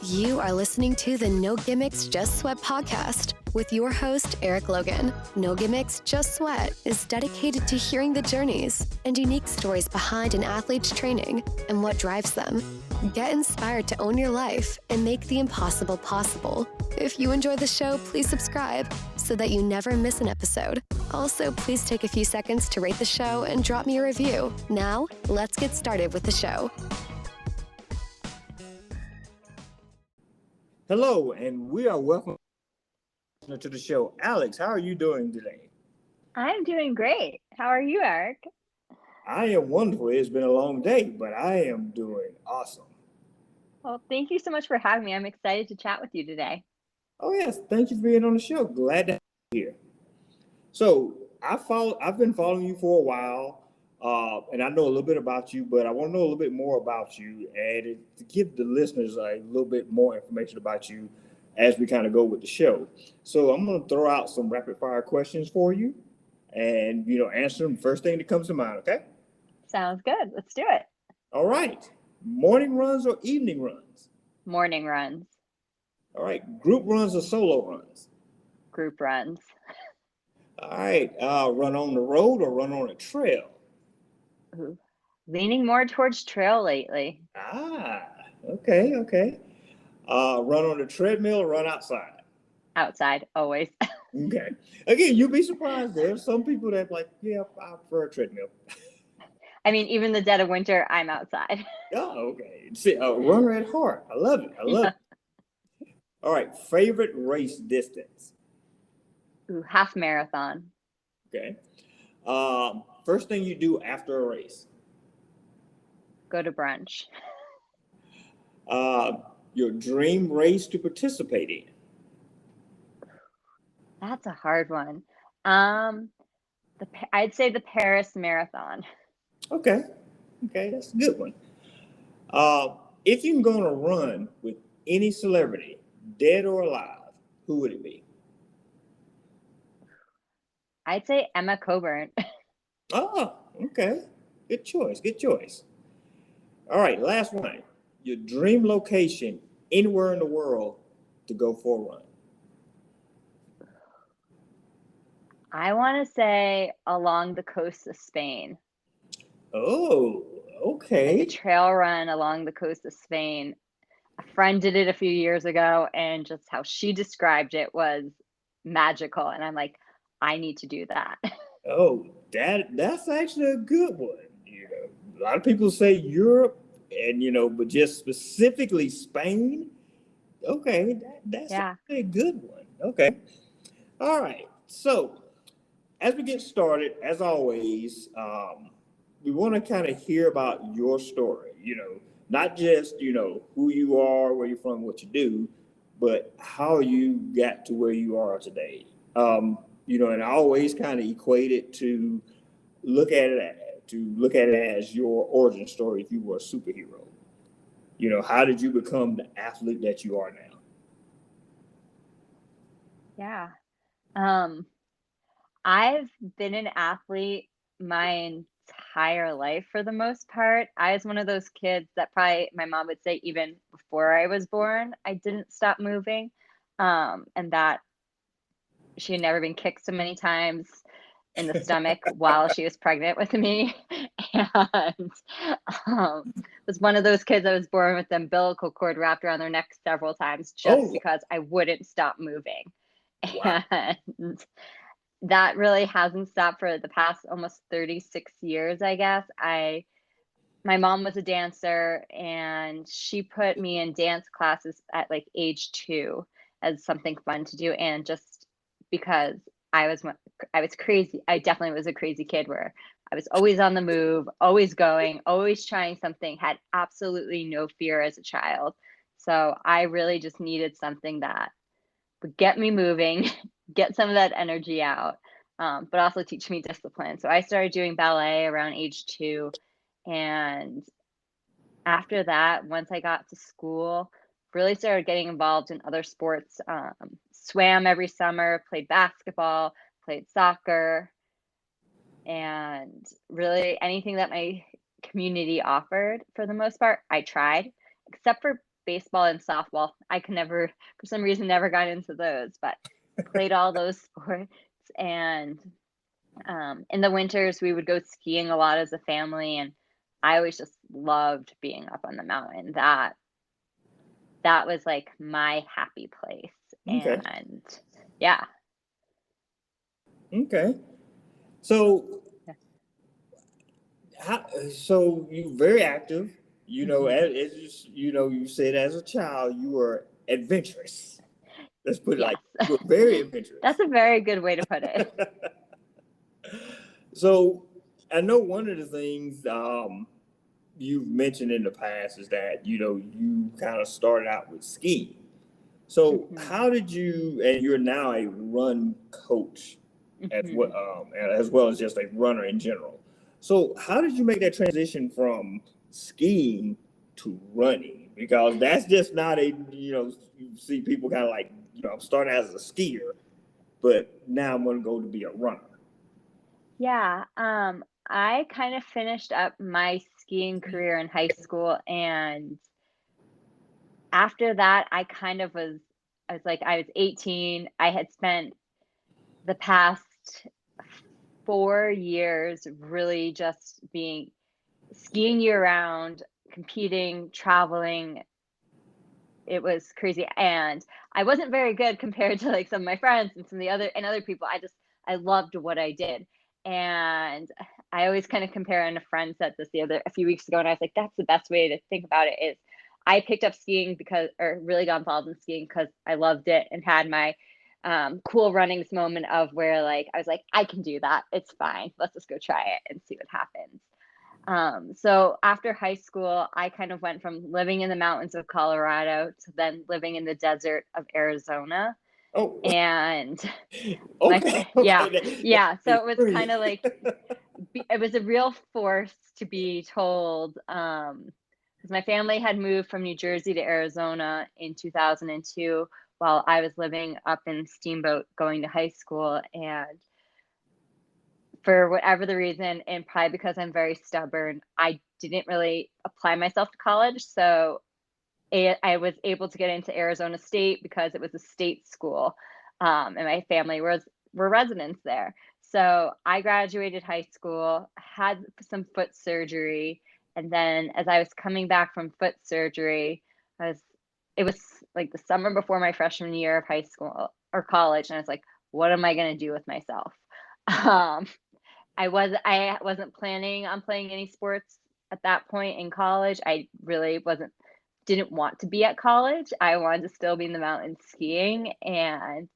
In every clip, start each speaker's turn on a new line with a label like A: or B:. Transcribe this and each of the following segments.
A: You are listening to the No Gimmicks, Just Sweat podcast with your host, Eric Logan. No Gimmicks, Just Sweat is dedicated to hearing the journeys and unique stories behind an athlete's training and what drives them. Get inspired to own your life and make the impossible possible. If you enjoy the show, please subscribe so that you never miss an episode. Also, please take a few seconds to rate the show and drop me a review. Now, let's get started with the show.
B: Hello, and we are welcome to the show. Alex, how are you doing today?
C: I'm doing great. How are you, Eric?
B: I am wonderful. It's been a long day, but I am doing awesome.
C: Well, thank you so much for having me. I'm excited to chat with you today.
B: Oh, yes. Thank you for being on the show. Glad to have you here. So I've been following you for a while, and I know a little bit about you, but I want to know a little bit more about you and to give the listeners a little bit more information about you as we kind of go with the show. So I'm going to throw out some rapid fire questions for you and, answer them first thing that comes to mind. Okay.
C: Sounds good. Let's do it.
B: All right. Morning runs or evening runs?
C: Morning runs.
B: All right. Group runs or solo runs?
C: Group runs.
B: All right. Run on the road or run on a trail?
C: Ooh. Leaning more towards trail lately.
B: Okay. Run on the treadmill or run outside?
C: Outside, always.
B: Okay. Again, you'll be surprised. There's some people that like, yeah, I prefer a treadmill.
C: I mean, even the dead of winter, I'm outside.
B: Oh, okay. See, a runner at heart. I love it. All right. Favorite race distance?
C: Ooh, half marathon.
B: Okay. First thing you do after a race?
C: Go to brunch.
B: Your dream race to participate in?
C: That's a hard one. I'd say the Paris Marathon.
B: Okay, that's a good one. If you can go on a run with any celebrity, dead or alive, who would it be?
C: I'd say Emma Coburn.
B: Oh, okay. Good choice. All right, last one. Your dream location anywhere in the world to go for a run?
C: I want to say along the coast of Spain.
B: Oh, okay.
C: Like a trail run along the coast of Spain. A friend did it a few years ago, and just how she described it was magical. And I'm like, I need to do that.
B: Oh, that's actually a good one. A lot of people say Europe, and but just specifically Spain. Okay, that's a good one. Okay, all right. So as we get started, as always, we want to kind of hear about your story. Not just who you are, where you're from, what you do, but how you got to where you are today. And I always kind of equate it to look at it as your origin story if you were a superhero. How did you become the athlete that you are now?
C: Yeah. I've been an athlete my entire life for the most part. I was one of those kids that probably my mom would say even before I was born, I didn't stop moving. And that she had never been kicked so many times in the stomach while she was pregnant with me. And was one of those kids that was born with the umbilical cord wrapped around their neck several times just because I wouldn't stop moving.
B: Wow.
C: And that really hasn't stopped for the past almost 36 years, I guess. My mom was a dancer, and she put me in dance classes at like age 2 as something fun to do. And just because I was crazy. I definitely was a crazy kid where I was always on the move, always going, always trying something, had absolutely no fear as a child. So I really just needed something that would get me moving, get some of that energy out, but also teach me discipline. So I started doing ballet around age 2. And after that, once I got to school, really started getting involved in other sports, swam every summer, played basketball, played soccer, and really anything that my community offered for the most part, I tried, except for baseball and softball. I could never, for some reason, never got into those, but played all those sports. And in the winters, we would go skiing a lot as a family, and I always just loved being up on the mountain. That was like my happy place.
B: Okay.
C: And yeah.
B: Okay. So, so you're very active. You know, as you know, you said as a child you were adventurous. Let's put it
C: Yes.
B: like you were very adventurous.
C: That's a very good way to put it.
B: So I know one of the things you've mentioned in the past is that, you know, you kind of started out with skiing. So how did you, and you're now a run coach as well as just a runner in general. So how did you make that transition from skiing to running? Because that's just not a, you know, you see people kind of like, you know, I'm starting as a skier, but now I'm going to go to be a runner.
C: Yeah. I kind of finished up my skiing career in high school, and after that, I was 18. I had spent the past 4 years really just being skiing year round, competing, traveling. It was crazy. And I wasn't very good compared to like some of my friends and some of the other people. I loved what I did. And I always kind of compare, and a friend said this a few weeks ago, and I was like, that's the best way to think about it is I picked up skiing or really got involved in skiing because I loved it and had my cool runnings moment of where like I was like, I can do that. It's fine. Let's just go try it and see what happens. So after high school, I kind of went from living in the mountains of Colorado to then living in the desert of Arizona.
B: Oh,
C: and
B: okay.
C: yeah. So it was kind of like, it was a real force to be told, because my family had moved from New Jersey to Arizona in 2002 while I was living up in Steamboat going to high school. And for whatever the reason, and probably because I'm very stubborn, I didn't really apply myself to college. So I was able to get into Arizona State because it was a state school, and my family were residents there. So I graduated high school, had some foot surgery, and then as I was coming back from foot surgery, it was like the summer before my freshman year of high school or college, and I was like, what am I going to do with myself? I wasn't planning on playing any sports at that point in college. I really didn't want to be at college. I wanted to still be in the mountains skiing, and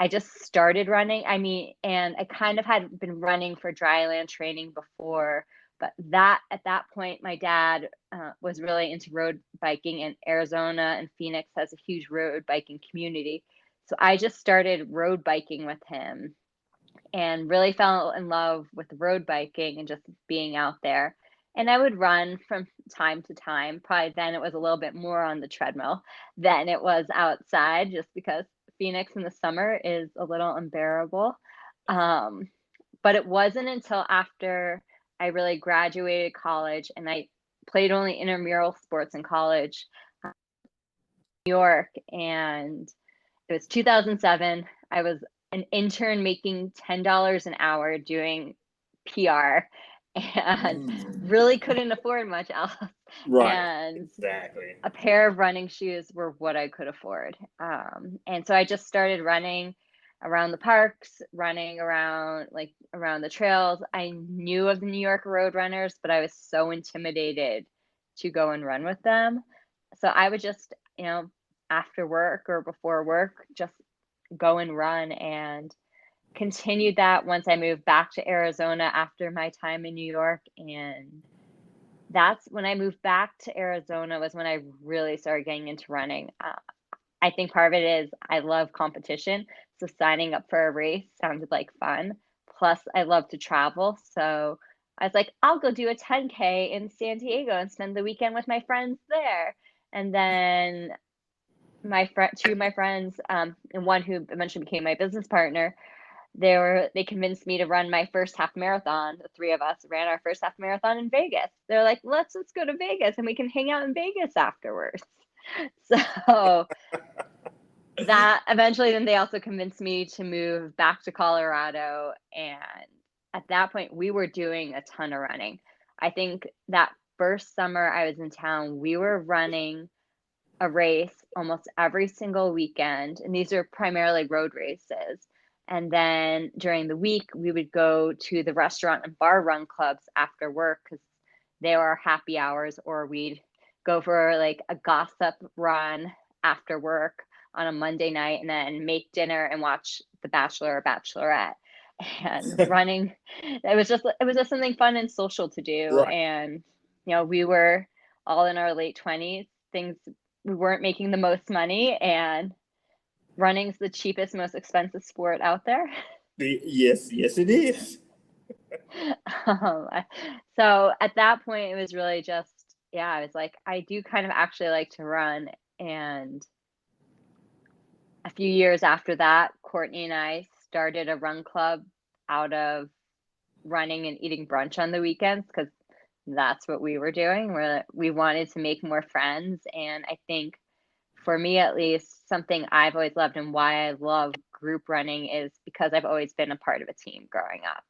C: I just started running. I mean, and I kind of had been running for dryland training before, but at that point, my dad was really into road biking, and Arizona and Phoenix has a huge road biking community. So I just started road biking with him and really fell in love with road biking and just being out there. And I would run from time to time. Probably then it was a little bit more on the treadmill than it was outside, just because Phoenix in the summer is a little unbearable. But it wasn't until after I really graduated college, and I played only intramural sports in college, New York, and it was 2007. I was an intern making $10 an hour doing PR, and really couldn't afford much else.
B: Right.
C: And
B: Exactly.
C: a pair of running shoes were what I could afford. And so I just started running around the parks, running around the trails. I knew of the New York road runners, but I was so intimidated to go and run with them. So I would just, after work or before work, just go and run, and continued that once I moved back to Arizona after my time in New York. And that's when I moved back to Arizona was when I really started getting into running. I think part of it is I love competition. So signing up for a race sounded like fun. Plus, I love to travel. So I was like, I'll go do a 10K in San Diego and spend the weekend with my friends there. And then two of my friends, and one who eventually became my business partner, they convinced me to run my first half marathon. The three of us ran our first half marathon in Vegas. They're like, let's go to Vegas and we can hang out in Vegas afterwards. So that eventually, then they also convinced me to move back to Colorado. And at that point, we were doing a ton of running. I think that first summer I was in town, we were running a race almost every single weekend. And these are primarily road races. And then during the week, we would go to the restaurant and bar run clubs after work because they were our happy hours, or we'd go for like a gossip run after work on a Monday night and then make dinner and watch The Bachelor or Bachelorette. And running, it was just something fun and social to do.
B: Right.
C: And we were all in our late 20s. We weren't making the most money, and running's the cheapest, most expensive sport out there.
B: Yes, it is.
C: um, so at that point, it was really just, I was like, I do kind of actually like to run. And a few years after that, Courtney and I started a run club out of running and eating brunch on the weekends because that's what we were doing. We wanted to make more friends. And I think for me, at least, something I've always loved and why I love group running is because I've always been a part of a team growing up.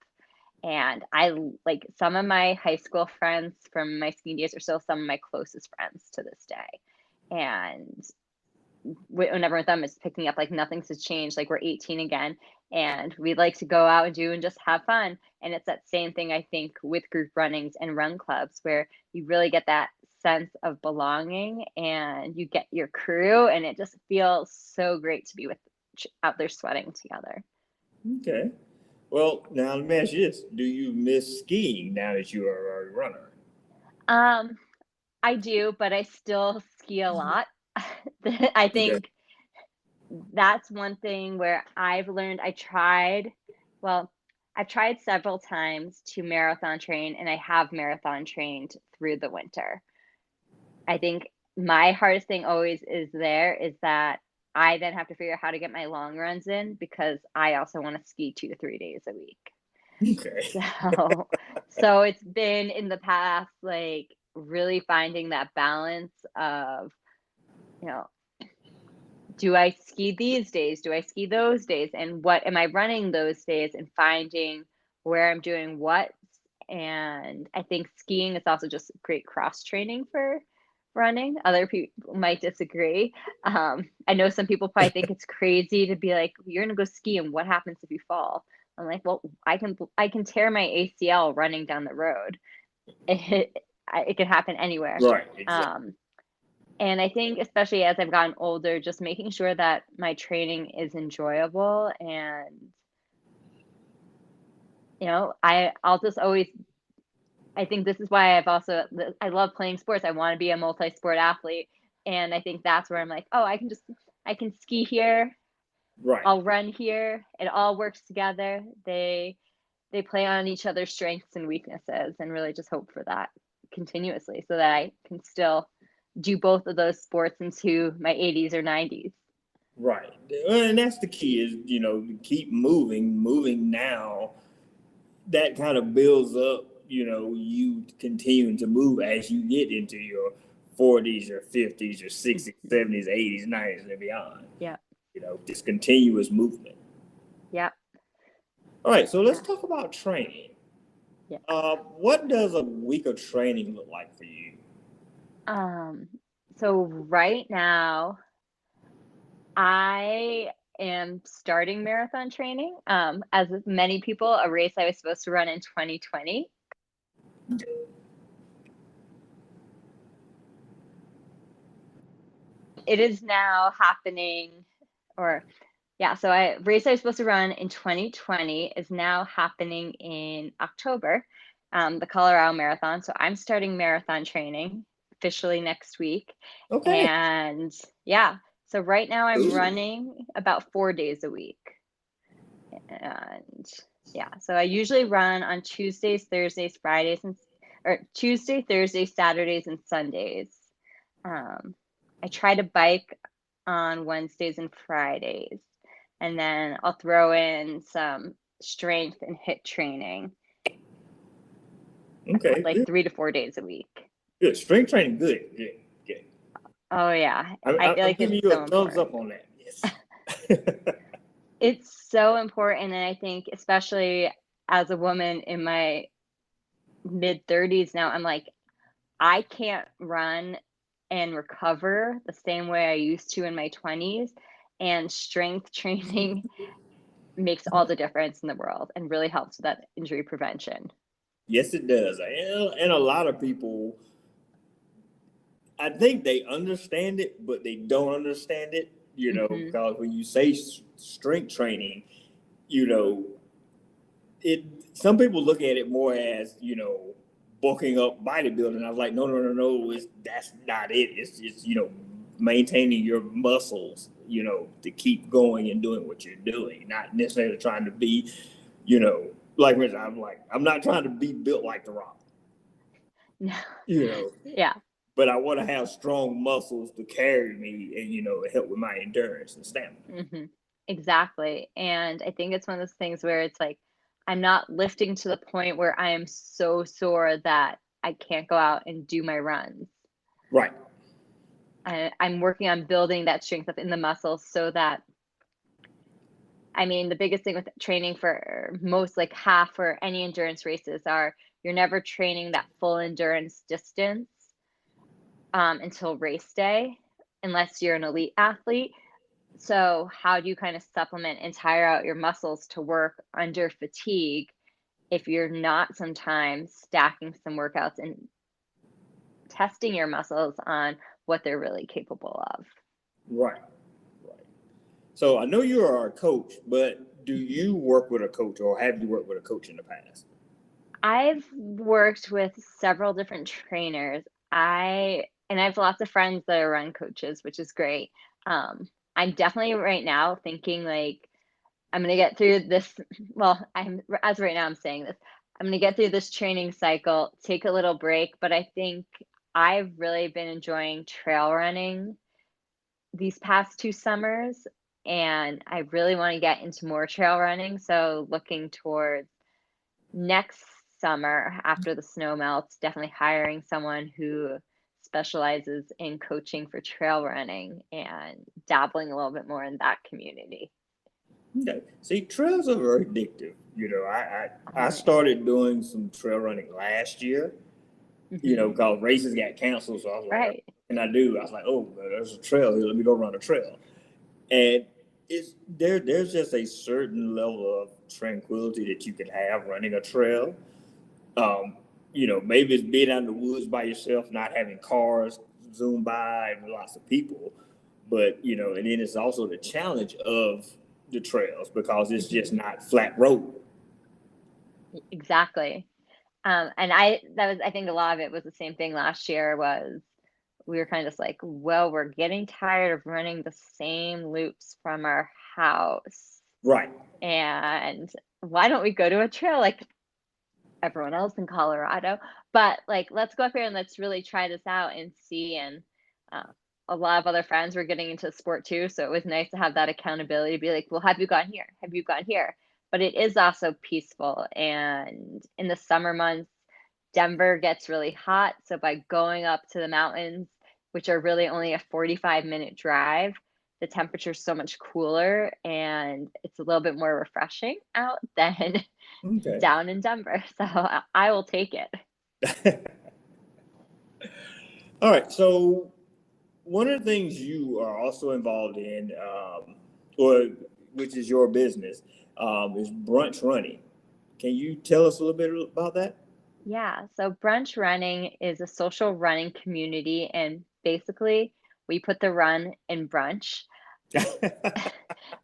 C: And I like some of my high school friends from my ski days are still some of my closest friends to this day. And whenever with them is picking up, like nothing's has changed. Like we're 18 again, and we like to go out and do and just have fun. And it's that same thing, I think, with group runnings and run clubs where you really get that sense of belonging and you get your crew, and it just feels so great to be out there sweating together.
B: Okay. Well, now let me ask you this. Do you miss skiing now that you are a runner?
C: I do, but I still ski a lot. I think that's one thing where I've learned. I've tried several times to marathon train, and I have marathon trained through the winter. I think my hardest thing always is that I then have to figure out how to get my long runs in because I also want to ski 2 to 3 days a week.
B: Okay.
C: So it's been in the past, like really finding that balance of, do I ski these days? Do I ski those days? And what am I running those days, and finding where I'm doing what. And I think skiing is also just great cross training for running. Other people might disagree. I know some people probably think it's crazy to be like, you're gonna go ski and what happens if you fall? I'm like, well, I can tear my ACL running down the road. It could happen anywhere.
B: Right. Exactly.
C: And I think especially as I've gotten older, just making sure that my training is enjoyable. And I'll just always, I think this is why I love playing sports. I want to be a multi-sport athlete. And I think that's where I'm like, oh, I can ski here.
B: Right.
C: I'll run here. It all works together. They play on each other's strengths and weaknesses, and really just hope for that continuously so that I can still do both of those sports into my 80s or 90s.
B: Right. And that's the key is, keep moving now. That kind of builds up, you continuing to move as you get into your 40s or 50s or 60s, 70s, 80s, 90s, and beyond.
C: Yeah.
B: This continuous movement.
C: Yeah.
B: All right. So let's talk about training.
C: Yeah.
B: What does a week of training look like for you?
C: So right now I am starting marathon training. As with many people, a race I was supposed to run in 2020. It is now happening, so a race I was supposed to run in 2020 is now happening in October, the Colorado Marathon. So I'm starting marathon training officially next week.
B: Okay.
C: And so right now I'm running about 4 days a week. And so I usually run on Tuesdays, Thursdays, Fridays, or Tuesday, Thursday, Saturdays, and Sundays. I try to bike on Wednesdays and Fridays, and then I'll throw in some strength and HIIT training.
B: Okay.
C: Like good. 3 to 4 days a week.
B: Good. Strength training, good.
C: Oh yeah. I
B: I'm
C: feel like
B: giving
C: it's
B: you
C: so
B: a thumbs
C: important.
B: up on that. Yes.
C: It's so important, and I think especially as a woman in my mid 30s now, I'm like, I can't run and recover the same way I used to in my 20s, and strength training makes all the difference in the world and really helps with that injury prevention.
B: Yes, it does. And a lot of people, I think they understand it, but they don't understand it,
C: Mhm.
B: because when you say strength training, you know, it, some people look at it more as, bulking up bodybuilding. I was like, no, no, no, no, that's not it. It's, maintaining your muscles, to keep going and doing what you're doing, not necessarily trying to be, you know, like I'm not trying to be built like The Rock,
C: No.
B: you know,
C: Yeah.
B: but I want to have strong muscles to carry me and, help with my endurance and stamina.
C: Mhm. Exactly. And I think it's one of those things where it's like, I'm not lifting to the point where I am so sore that I can't go out and do my runs.
B: Right.
C: I'm working on building that strength up in the muscles so that, I mean, the biggest thing with training for most, like half or any endurance races, are you're never training that full endurance distance until race day, unless you're an elite athlete. So, how do you kind of supplement and tire out your muscles to work under fatigue if you're not sometimes stacking some workouts and testing your muscles on what they're really capable of?
B: Right. Right. So I know you are a coach, but do
C: Mhm.
B: you work with a coach or have you worked with a coach in the past?
C: I've worked with several different trainers. I have lots of friends that are run coaches, which is great. I'm definitely right now thinking like I'm gonna get through this. Well, I'm as right now I'm saying this. I'm gonna get through this training cycle, take a little break, but I think I've really been enjoying trail running these past 2 summers, and I really want to get into more trail running. So looking towards next summer after the snow melts, definitely hiring someone who specializes in coaching for trail running and dabbling a little bit more in that community.
B: Okay. See, trails are very addictive. I
C: Oh yeah.
B: started doing some trail running last year,
C: Hmm.
B: because races got canceled. So I was like, what
C: Right.
B: can I do? I was like, oh, there's a trail here. Let me go run a trail. And there's just a certain level of tranquility that you can have running a trail. Um, maybe it's being out in the woods by yourself, not having cars zoom by and lots of people. But, and then it's also the challenge of the trails because it's just
C: Hmm.
B: not flat road.
C: Exactly. And I think a lot of it was the same thing last year. Was we were kind of just like, well, we're getting tired of running the same loops from our house,
B: Right.
C: and why don't we go to a trail like everyone else in Colorado? But like, let's go up here and let's really try this out and see. And uh, a lot of other friends were getting into sport too, so it was nice to have that accountability to be like, well, have you gone here? Have you gone here? But it is also peaceful, and in the summer months Denver gets really hot, so by going up to the mountains, which are really only a 45-minute drive, the temperature's so much cooler and it's a little bit more refreshing out than
B: Okay.
C: down in Denver. So I will take it.
B: All right. So one of the things you are also involved in, or which is your business, is brunch running. Can you tell us a little bit about that?
C: Yeah, so bRUNch running is a social running community, and basically we put the run in brunch.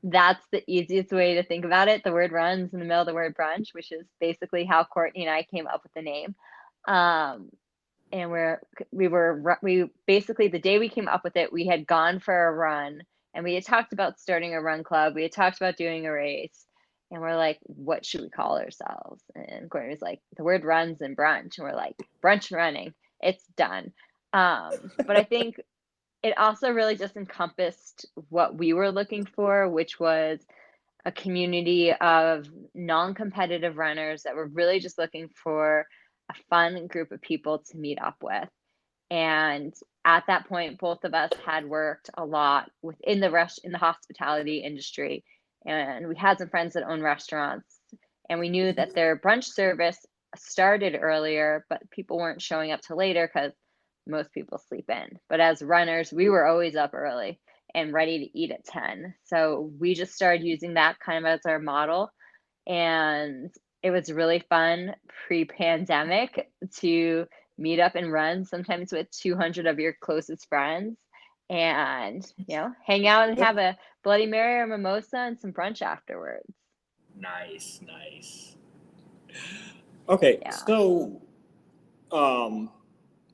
C: That's the easiest way to think about it. The word runs in the middle of the word brunch, which is basically how Courtney and I came up with the name. Um, and we basically, the day we came up with it, we had gone for a run and we had talked about starting a run club. We had talked about doing a race, and we're like, what should we call ourselves? And Courtney was like, the word runs and brunch. And we're like, brunch running. It's done. But I think it also really just encompassed what we were looking for, which was a community of non-competitive runners that were really just looking for a fun group of people to meet up with. And at that point, both of us had worked a lot within in the hospitality industry. And we had some friends that own restaurants, and we knew that their brunch service started earlier, but people weren't showing up till later because most people sleep in. But as runners, we were always up early and ready to eat at 10. So we just started using that kind of as our model. And it was really fun pre-pandemic to meet up and run, sometimes with 200 of your closest friends, and hang out and have a Bloody Mary or mimosa and some brunch afterwards.
B: Nice. Okay, so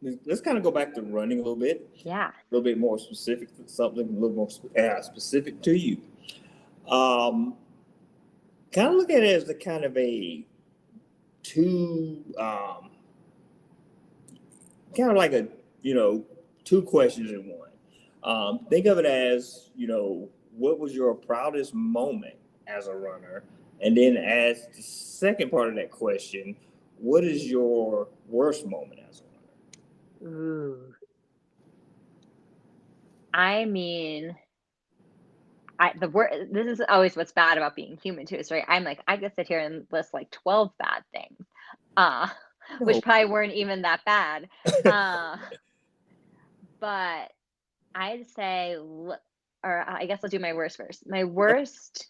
B: let's kind of go back to running a little bit.
C: Yeah.
B: A little bit more specific, something a little more specific to you. Kind of look at it as the kind of a two, kind of like a, two questions in one. Think of it as, what was your proudest moment as a runner? And then as the second part of that question, what is your worst moment as a runner?
C: Ooh. I mean, this is always what's bad about being human too, is right. I'm like, I could sit here and list like 12 bad things, which probably weren't even that bad. But I'd say, or I guess I'll do my worst first. My worst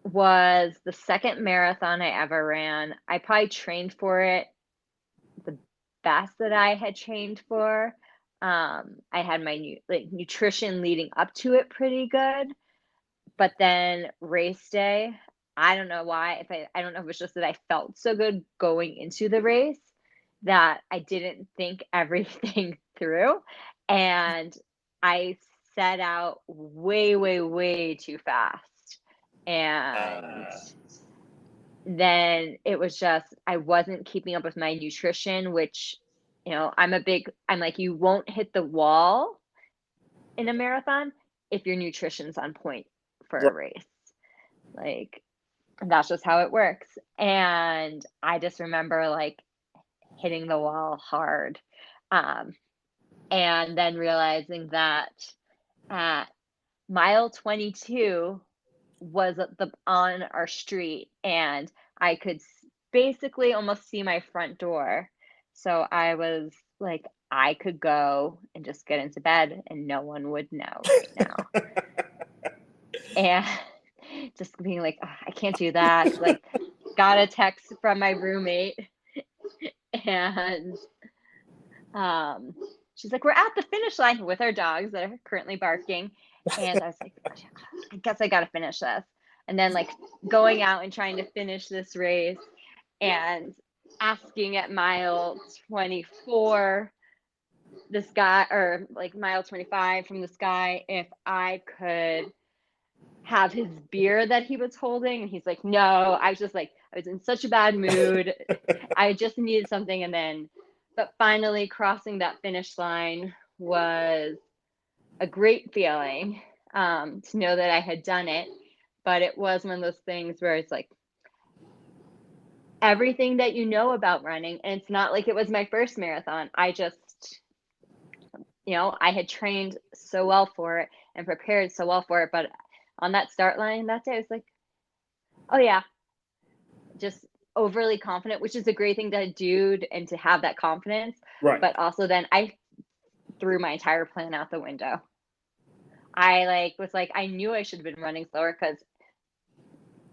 C: was the second marathon I ever ran. I probably trained for it the best that I had trained for. I had my nutrition leading up to it pretty good, but then race day, I don't know why. I don't know if it's just that I felt so good going into the race that I didn't think everything through, and I set out way, way, way too fast, and then it was just I wasn't keeping up with my nutrition, which I'm like, you won't hit the wall in a marathon if your nutrition's on point for a race. Like, that's just how it works. And I just remember like hitting the wall hard, and then realizing that at mile 22 was on our street, and I could basically almost see my front door. So I was like, I could go and just get into bed and no one would know right now. And just being like, oh, I can't do that. Like, got a text from my roommate, and she's like, we're at the finish line with our dogs that are currently barking. And I was like, I guess I got to finish this. And then like going out and trying to finish this race and asking at mile 24, this guy, or like mile 25 from this guy, if I could have his beer that he was holding. And he's like, no. I was just like, I was in such a bad mood. I just needed something. But finally crossing that finish line was a great feeling, to know that I had done it. But it was one of those things where it's like everything that you know about running, and it's not like it was my first marathon. I just, I had trained so well for it and prepared so well for it. But on that start line that day, I was like, oh yeah, just overly confident, which is a great thing to do and to have that confidence.
B: Right.
C: But also then I threw my entire plan out the window. I was like, I knew I should have been running slower, because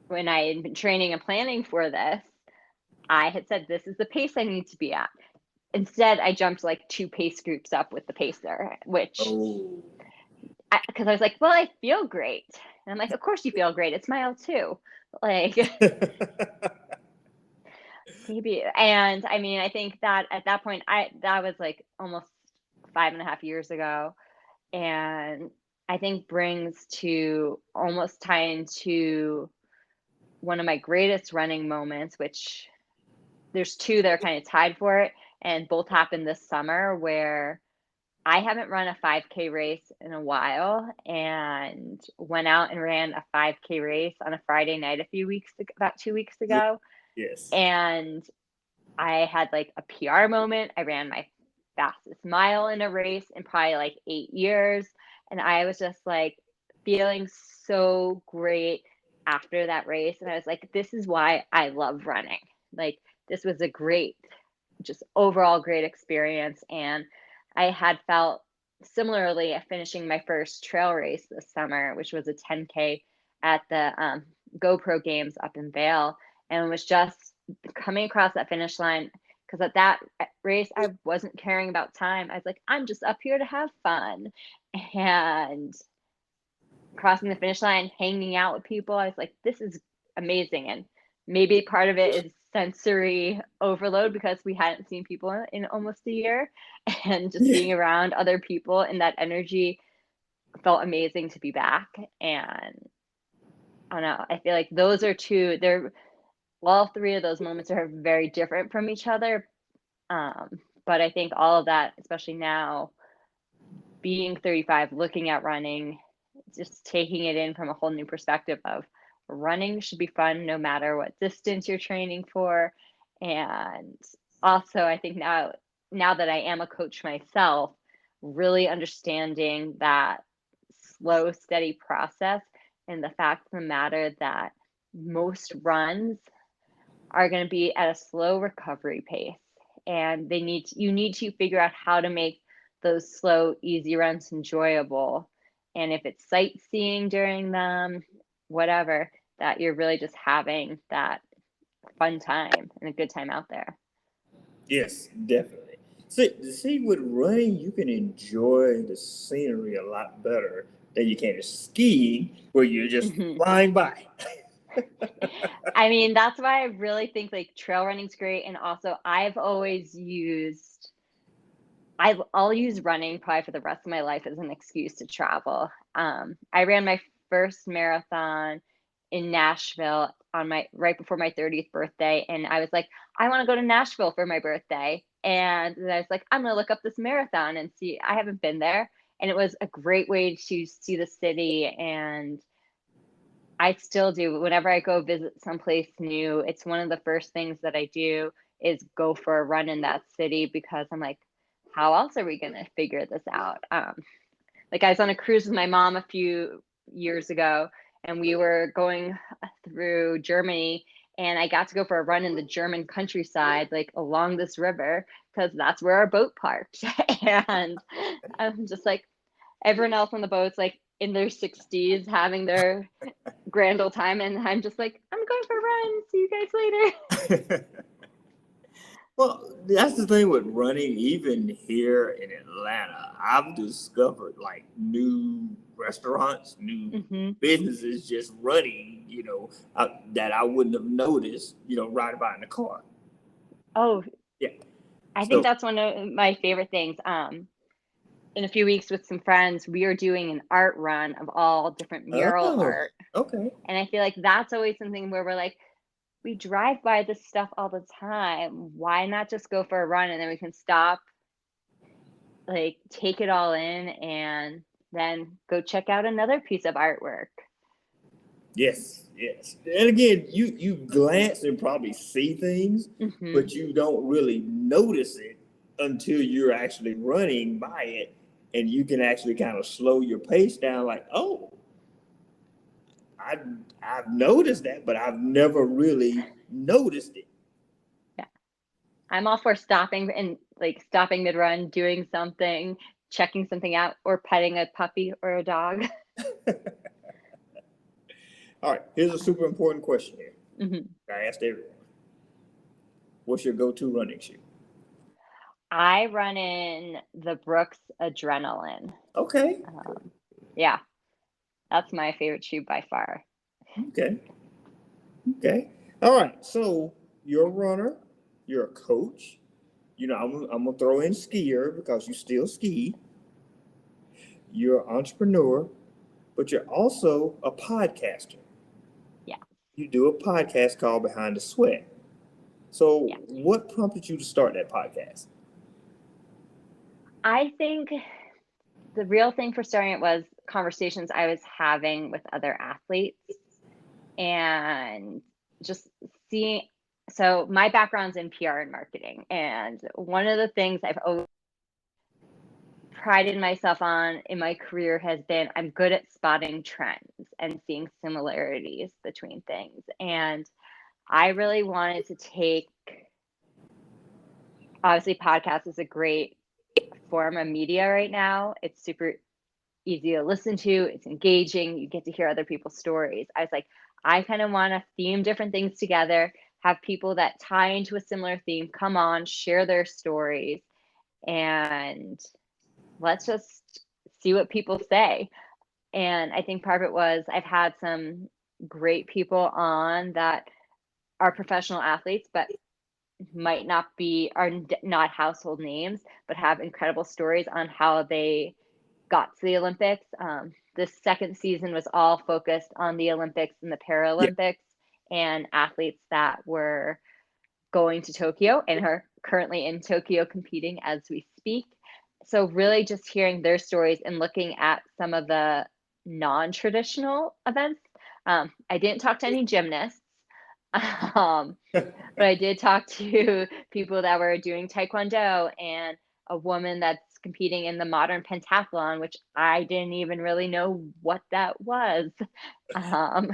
C: when I had been training and planning for this, I had said, this is the pace I need to be at. Instead, I jumped like 2 pace groups up with the pacer, which, because I was like, well, I feel great. And I'm like, of course you feel great. It's mile 2. Like, maybe. And I mean, I think that at that point, that was like almost 5.5 years ago. And I think brings to almost tie into one of my greatest running moments, which there's 2 that are kind of tied for it, and both happened this summer, where I haven't run a 5K race in a while, and went out and ran a 5K race on a Friday night about 2 weeks ago.
B: Yes.
C: And I had like a PR moment. I ran my fastest mile in a race in probably like 8 years. And I was just like feeling so great after that race. And I was like, this is why I love running. Like, this was a great, just overall great experience. And I had felt similarly at finishing my first trail race this summer, which was a 10K at the GoPro Games up in Vail, and was just coming across that finish line. Because at that race, I wasn't caring about time. I was like, I'm just up here to have fun. And crossing the finish line, hanging out with people, I was like, this is amazing. And maybe part of it is sensory overload because we hadn't seen people in almost a year, and just being around other people and that energy felt amazing to be back. And I don't know, I feel like those are all three of those moments are very different from each other. But I think all of that, especially now being 35, looking at running, just taking it in from a whole new perspective of running should be fun no matter what distance you're training for. And also, I think now that I am a coach myself, really understanding that slow, steady process, and the fact of the matter that most runs are going to be at a slow recovery pace, and you need to figure out how to make those slow, easy runs enjoyable. And if it's sightseeing during them, whatever, that you're really just having that fun time and a good time out there.
B: Yes, definitely. See, with running, you can enjoy the scenery a lot better than you can skiing, where you're just flying by.
C: I mean, that's why I really think like trail running's great. And also, I'll use running probably for the rest of my life as an excuse to travel. I ran my first marathon in Nashville right before my 30th birthday, and I was like, I want to go to Nashville for my birthday. And then I was like, I'm gonna look up this marathon and see. I haven't been there, and it was a great way to see the city. And I still do, whenever I go visit someplace new, it's one of the first things that I do is go for a run in that city, because I'm like, how else are we going to figure this out? Like, I was on a cruise with my mom a few years ago, and we were going through Germany, and I got to go for a run in the German countryside, like along this river, because that's where our boat parked. And I'm just like, everyone else on the boat's like in their 60s having their grand old time, and I'm just like, I'm going for a run. See you guys later.
B: Well, that's the thing with running. Even here in Atlanta, I've discovered like new restaurants, new businesses just running, that I wouldn't have noticed, riding by in the car.
C: Oh,
B: yeah.
C: I think that's one of my favorite things. In a few weeks with some friends, we are doing an art run of all different mural art.
B: Okay.
C: And I feel like that's always something where we're like, we drive by this stuff all the time. Why not just go for a run, and then we can stop, like take it all in, and then go check out another piece of artwork.
B: Yes. And again, you glance and probably see things, but you don't really notice it until you're actually running by it, and you can actually kind of slow your pace down, like, oh, I've noticed that, but I've never really noticed it.
C: Yeah. I'm all for stopping mid-run, doing something, checking something out, or petting a puppy or a dog.
B: All right, here's a super important question here. I asked everyone. What's your go-to running shoe?
C: I run in the Brooks Adrenaline.
B: Okay.
C: Yeah, that's my favorite shoe by far.
B: Okay. All right, so you're a runner, you're a coach. I'm gonna throw in skier because you still ski. You're an entrepreneur, but you're also a podcaster.
C: Yeah.
B: You do a podcast called Behind the Sweat. So what prompted you to start that podcast?
C: I think the real thing for starting it was conversations I was having with other athletes, and just seeing. So my background's in PR and marketing, and one of the things I've always prided myself on in my career has been I'm good at spotting trends and seeing similarities between things. And I really wanted to take, obviously, podcast is a great form of media right now. It's super easy to listen to, it's engaging, you get to hear other people's stories. I was like, I kind of want to theme different things together, have people that tie into a similar theme come on, share their stories, and let's just see what people say. And I think part of it was I've had some great people on that are professional athletes, but might not be, are not household names, but have incredible stories on how they got to the Olympics. This second season was all focused on the Olympics and the Paralympics and athletes that were going to Tokyo and are currently in Tokyo competing as we speak. So really just hearing their stories and looking at some of the non-traditional events. I didn't talk to any gymnasts, but I did talk to people that were doing Taekwondo and a woman that's competing in the modern pentathlon, which I didn't even really know what that was. I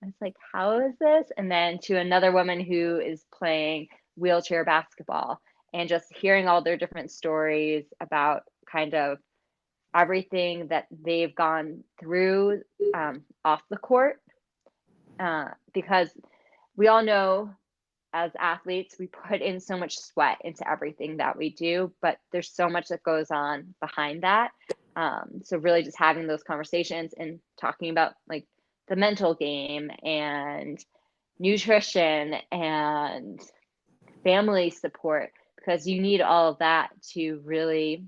C: was like, how is this? And then to another woman who is playing wheelchair basketball, and just hearing all their different stories about kind of everything that they've gone through off the court. Because we all know as athletes, we put in so much sweat into everything that we do, but there's so much that goes on behind that. So really just having those conversations and talking about like the mental game and nutrition and family support, because you need all of that to really,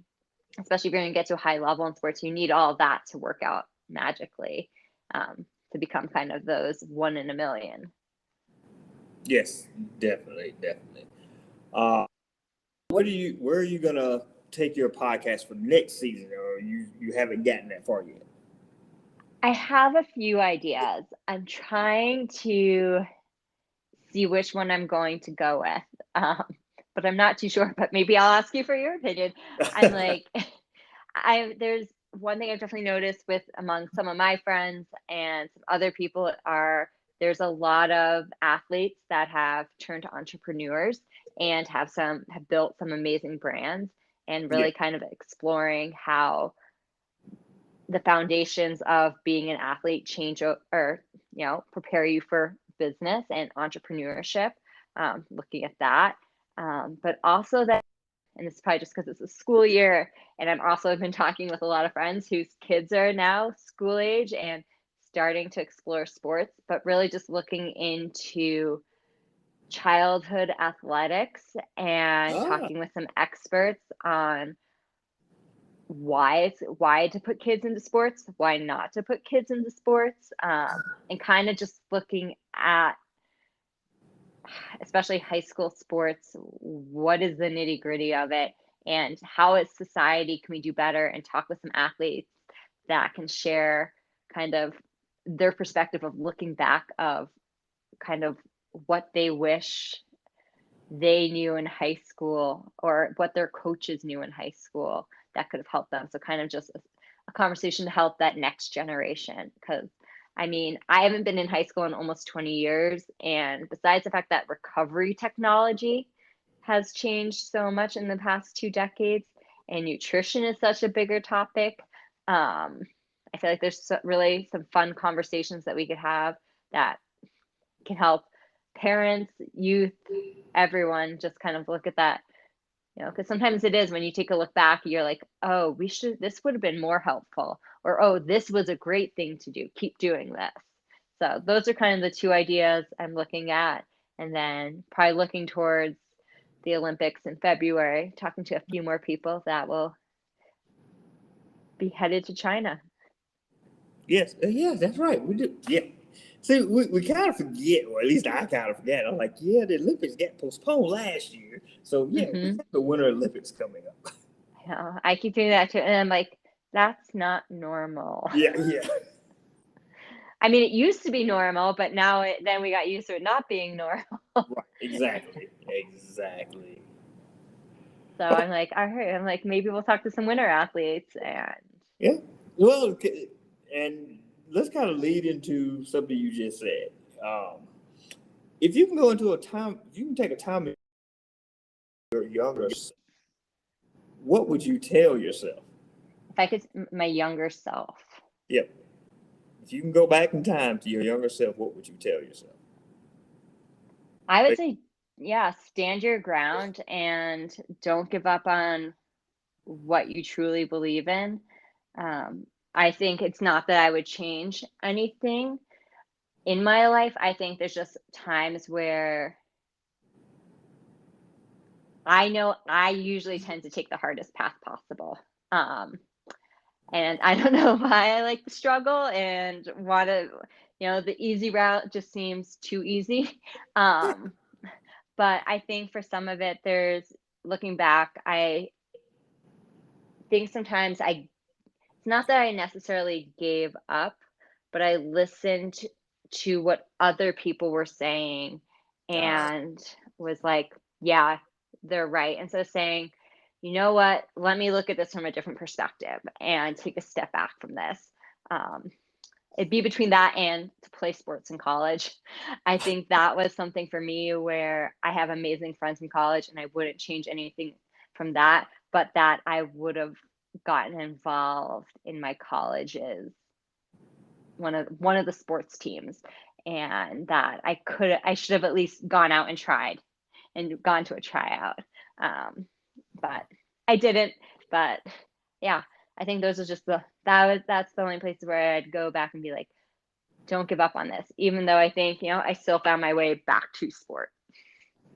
C: especially if you're going to get to a high level in sports, you need all of that to work out magically, to become kind of those 1 in a million.
B: Yes, definitely. Where are you gonna take your podcast for next season, or you haven't gotten that far yet?
C: I have a few ideas. I'm trying to see which one I'm going to go with, but I'm not too sure. But maybe I'll ask you for your opinion. I'm like, there's one thing I've definitely noticed with among some of my friends and some other people there's a lot of athletes that have turned to entrepreneurs and have built some amazing brands, and really kind of exploring how the foundations of being an athlete change or prepare you for business and entrepreneurship, looking at that, but also that, and this is probably just because it's a school year, and I'm also been talking with a lot of friends whose kids are now school age and starting to explore sports, but really just looking into childhood athletics and talking with some experts on why to put kids into sports, why not to put kids into sports, and kind of just looking at especially high school sports, what is the nitty gritty of it, and how as society can we do better, and talk with some athletes that can share kind of their perspective of looking back of kind of what they wish they knew in high school or what their coaches knew in high school that could have helped them. So kind of just a conversation to help that next generation. Because I mean, I haven't been in high school in almost 20 years. And besides the fact that recovery technology has changed so much in the past 2 decades, and nutrition is such a bigger topic, I feel like there's really some fun conversations that we could have that can help parents, youth, everyone just kind of look at that, because sometimes it is when you take a look back, you're like, oh, this would have been more helpful, or, oh, this was a great thing to do. Keep doing this. So those are kind of the 2 ideas I'm looking at. And then probably looking towards the Olympics in February, talking to a few more people that will be headed to China.
B: Yes, that's right. We do. Yeah. See, we kind of forget, or at least I kind of forget. I'm like, the Olympics got postponed last year. So, we have the Winter Olympics coming up.
C: I keep doing that too. And I'm like, that's not normal.
B: Yeah.
C: I mean, it used to be normal, but now then we got used to it not being normal.
B: Right. Exactly.
C: So I'm like, all right, I'm like, maybe we'll talk to some winter athletes. And
B: Yeah. Well, and let's kind of lead into something you just said. If you can go into a time, if you can take a time in your younger self, what would you tell yourself?
C: If I could, my younger self.
B: Yep. If you can go back in time to your younger self, what would you tell yourself?
C: I would say, yeah, stand your ground and don't give up on what you truly believe in. I think it's not that I would change anything in my life. I think there's just times where I know I usually tend to take the hardest path possible. And I don't know why I like the struggle and want to, the easy route just seems too easy. But I think for some of it, looking back, I think sometimes it's not that I necessarily gave up, but I listened to what other people were saying and was like, yeah, they're right. Instead of saying, you know what, let me look at this from a different perspective and take a step back from this. It'd be between that and to play sports in college. I think that was something for me where I have amazing friends in college and I wouldn't change anything from that, but that I would have gotten involved in my college's one of the sports teams, and that I should have at least gone out and tried and gone to a tryout. But I didn't. But yeah, I think those are just that's the only places where I'd go back and be like, don't give up on this, even though I think, I still found my way back to sport.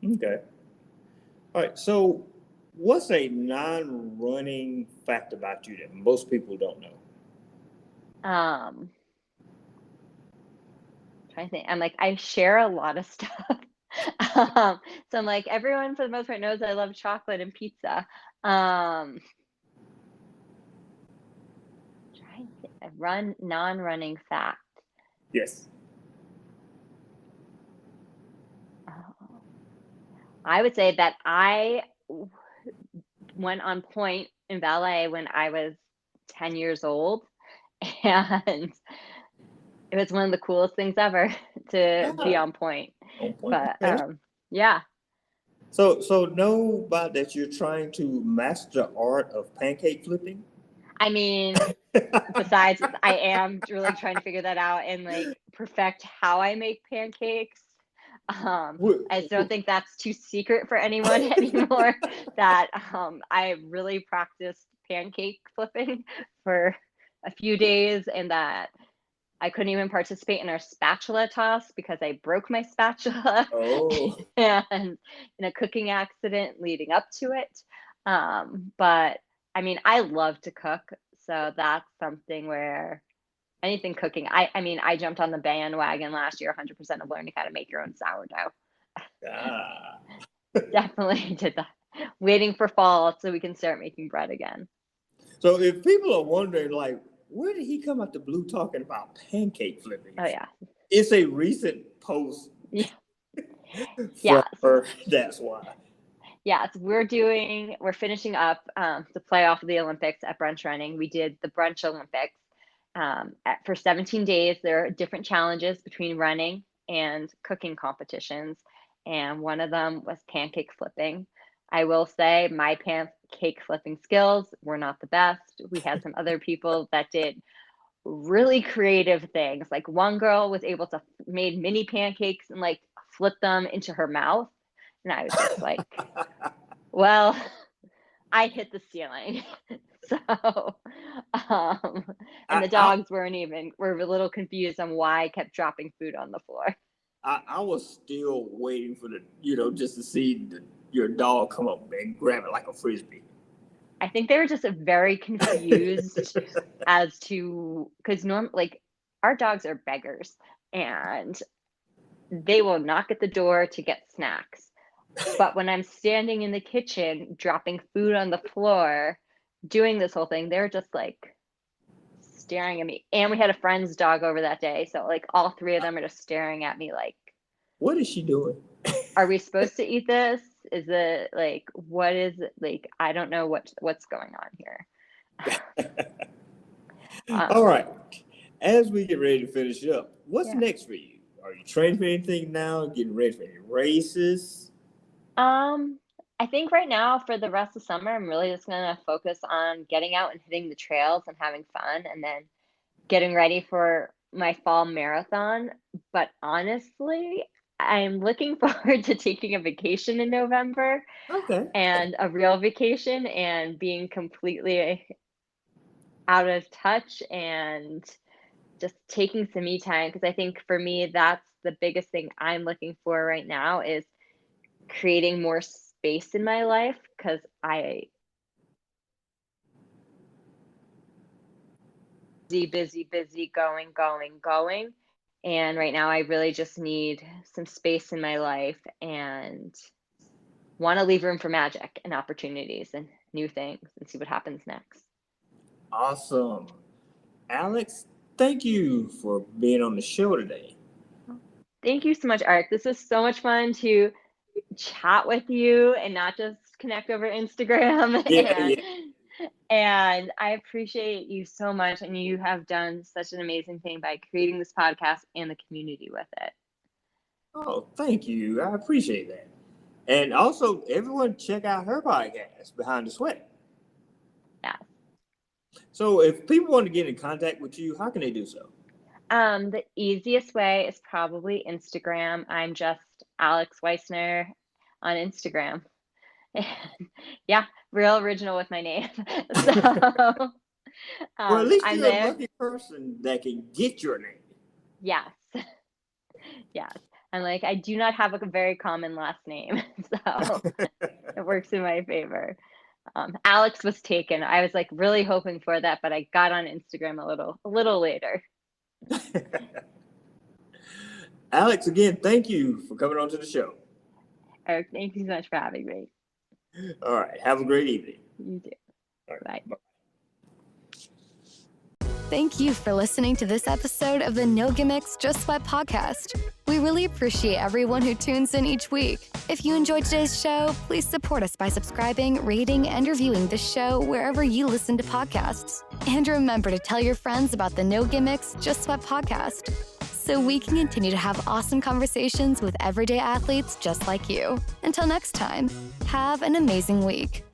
B: Okay. All right. So what's a non-running fact about you that most people don't know?
C: Trying to think. I'm like, I share a lot of stuff. So I'm like, everyone for the most part knows I love chocolate and pizza. Trying to think, non-running fact.
B: Yes.
C: I would say that I went on point in ballet when I was 10 years old, and it was one of the coolest things ever to be on point. But yeah.
B: So know about that you're trying to master the art of pancake flipping?
C: I mean, besides, I am really trying to figure that out and like perfect how I make pancakes. I just don't think that's too secret for anyone anymore. That I really practiced pancake flipping for a few days, and that I couldn't even participate in our spatula toss because I broke my spatula and in a cooking accident leading up to it. But I mean, I love to cook, so that's something where anything cooking. I mean, I jumped on the bandwagon last year, 100% of learning how to make your own sourdough. Definitely did that. Waiting for fall so we can start making bread again.
B: So if people are wondering, like, where did he come out the blue talking about pancake flipping?
C: Oh yeah,
B: it's a recent post.
C: Yeah.
B: That's why.
C: Yes, we're finishing up the playoff of the Olympics at bRUNch running. We did the bRUNch Olympics for 17 days. There are different challenges between running and cooking competitions, and one of them was pancake flipping. I will say my pancake flipping skills were not the best. We had some other people that did really creative things. Like one girl was able to made mini pancakes and like flip them into her mouth. And I was just like, well, I hit the ceiling. So, and the dogs were a little confused on why I kept dropping food on the floor.
B: I was still waiting for just to see your dog come up and grab it like a Frisbee.
C: I think they were just very confused as to, because like our dogs are beggars and they will knock at the door to get snacks. But when I'm standing in the kitchen, dropping food on the floor, doing this whole thing, they're just like staring at me. And we had a friend's dog over that day. So like all three of them are just staring at me like,
B: what is she doing?
C: Are we supposed to eat this? Is it like, what is it? Like, I don't know what's going on here.
B: All right. As we get ready to finish up, what's next for you? Are you training for anything now? Getting ready for any races?
C: I think right now for the rest of summer, I'm really just gonna focus on getting out and hitting the trails and having fun, and then getting ready for my fall marathon. But honestly, I'm looking forward to taking a vacation in November,
B: Okay.
C: and a real vacation, and being completely out of touch and just taking some me time. Because I think for me, that's the biggest thing I'm looking for right now, is creating more space in my life, because I busy, going. And right now I really just need some space in my life and want to leave room for magic and opportunities and new things and see what happens next.
B: Awesome. Alex, thank you for being on the show today.
C: Thank you so much, Art. This was so much fun to chat with you and not just connect over Instagram. And I appreciate you so much. And you have done such an amazing thing by creating this podcast and the community with it.
B: Oh, thank you. I appreciate that. And also, everyone check out her podcast, Behind the Sweat.
C: Yeah.
B: So if people want to get in contact with you, how can they do so?
C: The easiest way is probably Instagram. I'm just Alex Weissner on Instagram. Yeah, real original with my name. So,
B: well, at least
C: I'm
B: you're
C: there.
B: a lucky person that can get your name.
C: Yes. Yes. I'm like, I do not have a very common last name, so it works in my favor. Alex was taken. I was like really hoping for that, but I got on Instagram a little later.
B: Alex, again, thank you for coming on to the show.
C: Eric, thank you so much for having me.
B: All right. Have a great evening.
C: You too.
B: All right, bye.
A: Thank you for listening to this episode of the No Gimmicks, Just Sweat podcast. We really appreciate everyone who tunes in each week. If you enjoyed today's show, please support us by subscribing, rating, and reviewing the show wherever you listen to podcasts. And remember to tell your friends about the No Gimmicks, Just Sweat podcast, so we can continue to have awesome conversations with everyday athletes just like you. Until next time, have an amazing week.